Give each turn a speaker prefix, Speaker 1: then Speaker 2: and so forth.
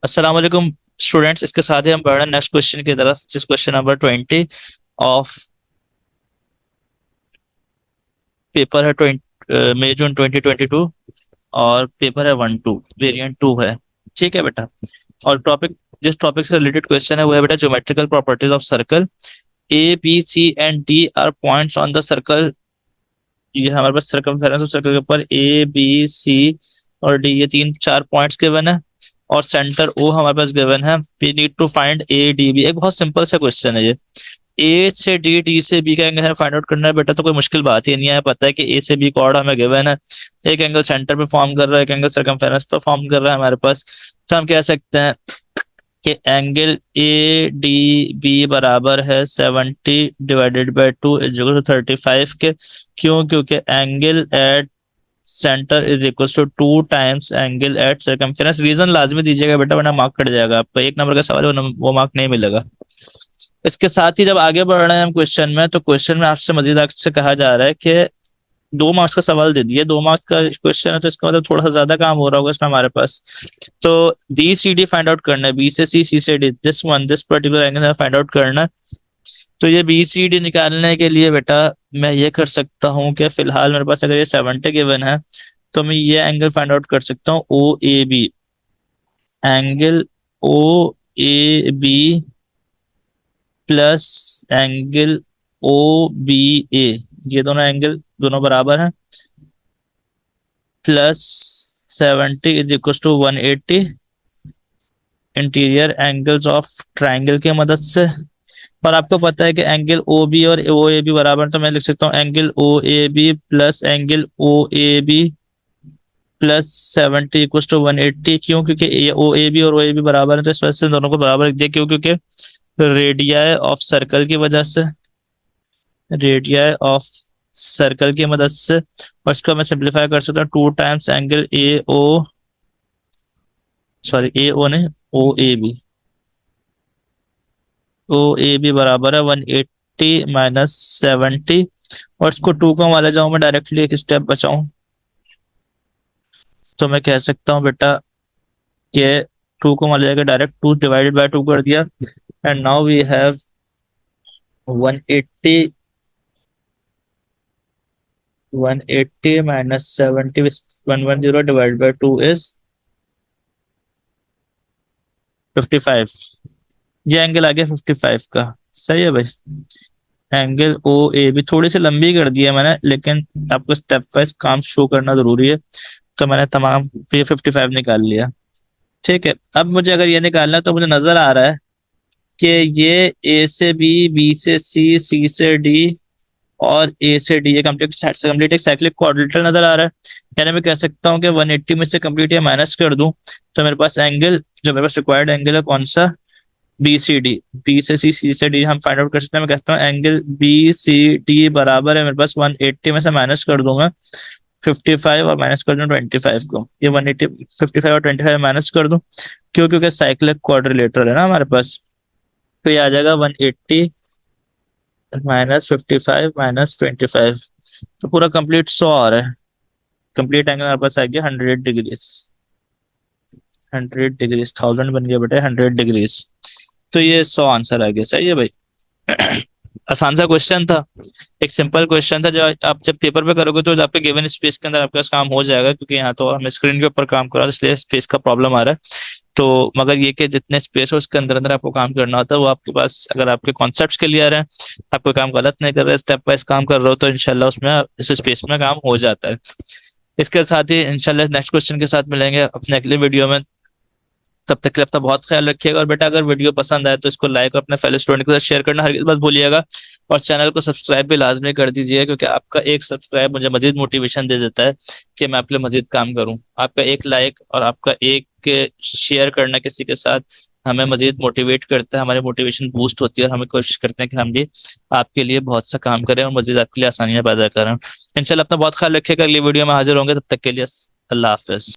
Speaker 1: अस्सलाम वालेकुम स्टूडेंट्स। इसके साथ ही हम बढ़ रहे हैं नेक्स्ट क्वेश्चन की तरफ, जिस क्वेश्चन नंबर 20 ऑफ पेपर है 20 मई जून 2022। और पेपर है 1-2, वेरिएंट 2 है। ठीक है बेटा। और टॉपिक, जिस टॉपिक से रिलेटेड क्वेश्चन है वो है बेटा geometrical properties of circle. A B C and D are points on the circle. ये हमारे पास सर्कमफेरेंस ऑफ सर्कल के ऊपर ए बी सी और डी, ये तीन चार पॉइंट्स गिवन है। और सेंटर ओ हमारे पास गिवन है। We need to find A D B. एक बहुत सिंपल सा क्वेश्चन है ये। ए से डी, डी से बी का एंगल है फाइंड आउट करना है बेटा, तो कोई मुश्किल बात ही नहीं है। पता है कि ए से बी कॉर्ड हमें गिवन है। एक एंगल सेंटर पे फॉर्म कर रहा है, एक एंगल सर्कमफेरेंस पे फॉर्म कर रहा है हमारे पास। तो हम कह सकते हैं कि एंगल ए डी बी बराबर है 70 divided by 2 is equal to 35 के। क्यों? क्योंकि angle at centre is equal to 2 times angle at circumference. Reason लाजमी दीजिएगा बेटा, वरना मार्क कट जाएगा आपका। एक नंबर का सवाल है, वो मार्क नहीं मिलेगा। इसके साथ ही जब आगे बढ़ रहे हैं हम क्वेश्चन में, तो क्वेश्चन में आपसे मजीद आपसे कहा जा रहा है कि 2 मार्क्स का सवाल दे दिए, 2 मार्क्स का क्वेश्चन है, तो इसका मतलब थोड़ा सा ज्यादा काम हो रहा होगा इसमें हमारे पास। तो B C D find out करना है, बी से सी, सी से D, this particular angle find out करना है। तो ये बी सी डी निकालने के लिए बेटा मैं ये कर सकता हूँ कि फिलहाल मेरे पास अगर ये 70 गिवन है, तो मैं ये एंगल फाइंड आउट कर सकता हूँ O A B. Angle O A B plus angle O B A, ये दोनों एंगल दोनों बराबर हैं। Plus 70 is equal to 180 interior angles of triangle की मदद से। और आपको पता है कि एंगल ओ बी और ओ ए बी बराबर, तो मैं लिख सकता हूँ angle O A B plus angle O A B plus 70 equal to 180। क्यों? क्योंकि ओ ए बी और ओ ए बी बराबर है, तो इस वजह से दोनों को बराबर लिख दिया। क्यों? क्योंकि रेडियाई ऑफ सर्कल की वजह से, रेडियाई ऑफ सर्कल की मदद से। और इसको मैं सिंप्लीफाई कर सकता हूँ 2 times angle A O, sorry A O नहीं, O A B. O A B बराबर है 180 माइनस 70। और इसको 2 को वाले जाऊं, मैं डायरेक्टली एक स्टेप बचाऊं, तो मैं कह सकता हूँ बेटा कि 2 को वाले जाकर डायरेक्ट 2 डिवाइडेड बाय 2 कर दिया। And now we have 180, 180 minus 70, 110 divided by 2 is 55। ये एंगल आ गया 55 का। सही है भाई। एंगल ओ ए भी थोड़ी सी लंबी कर दी है मैंने, लेकिन आपको स्टेप वाइज काम शो करना जरूरी है। तो मैंने तमाम ये 55 निकाल लिया। ठीक है। अब मुझे अगर ये निकालना है, तो मुझे नजर आ रहा है कि ये ए से बी, बी से सी, सी से डी और ए से डी, ये कंप्लीट एक साइक्लिक क्वाड्रिलेटरल नजर आ रहा है। यानी मैं कह सकता हूँ कि 180 में से कंप्लीट ये माइनस कर दूं, तो मेरे पास एंगल, जो मेरे पास रिक्वायर्ड एंगल है कौन सा, बी सी डी। बी से सी, सी से डी हम फाइंड आउट कर सकते हैं। मैं कहता हूँ एंगल बी सी डी बराबर है, मेरे पास 180 में से माइनस कर दूंगा 55 और माइनस कर दूं 25 को। ये 180, 55 और 25 माइनस कर दूं। क्यों? क्योंकि साइक्लिक क्वाड्रिलेटरल है ना हमारे पास। तो ये आ जाएगा 180 माइनस 55 माइनस 25। तो पूरा कंप्लीट 100 आ रहा है। कंप्लीट एंगल हमारे पास आ गया 100 डिग्रीज। 100 डिग्रीज, 1000 बन गया बेटा 100 डिग्रीज। तो ये 100 आंसर आ गया। सही है भाई। आसान सा क्वेश्चन था, एक सिंपल क्वेश्चन था। जो आप जब पेपर पे करोगे तो आपके गिवन स्पेस के अंदर आपका काम हो जाएगा, क्योंकि यहाँ तो हम स्क्रीन के ऊपर काम कर रहे हैं, इसलिए स्पेस का प्रॉब्लम आ रहा है। तो मगर ये कि जितने स्पेस हो उसके अंदर अंदर आपको काम करना होता है, वो आपके पास, अगर आपके कॉन्सेप्ट्स क्लियर हैं, आप कोई काम गलत नहीं कर रहे, स्टेप वाइज काम कर रहे हो, तो इंशाल्लाह उसमें इस स्पेस में काम हो जाता है। इसके साथ ही इंशाल्लाह नेक्स्ट क्वेश्चन के साथ मिलेंगे अपने अगले वीडियो में। तब तक के लिए अपना बहुत ख्याल रखिएगा। और बेटा अगर वीडियो पसंद आए तो इसको लाइक और अपने फेलो स्टूडेंट के साथ शेयर करना हरगिज़ मत भूलिएगा। और चैनल को सब्सक्राइब भी लाजमी कर दीजिए, क्योंकि आपका एक सब्सक्राइब मुझे मजीद मोटिवेशन दे देता है कि मैं आपके लिए मजीद काम करूं। आपका एक लाइक और आपका एक शेयर करना किसी के साथ हमें मजीद मोटिवेट करता है, हमारी मोटिवेशन बूस्ट होती है, और हमें कोशिश करते हैं कि हम भी आपके लिए बहुत सा काम करें और मजीद आपके लिए आसानियां पैदा करें। इंशाल्लाह अपना बहुत ख्याल रखिएगा। अगली वीडियो में हाजिर होंगे, तब तक के लिए अल्लाह हाफिज।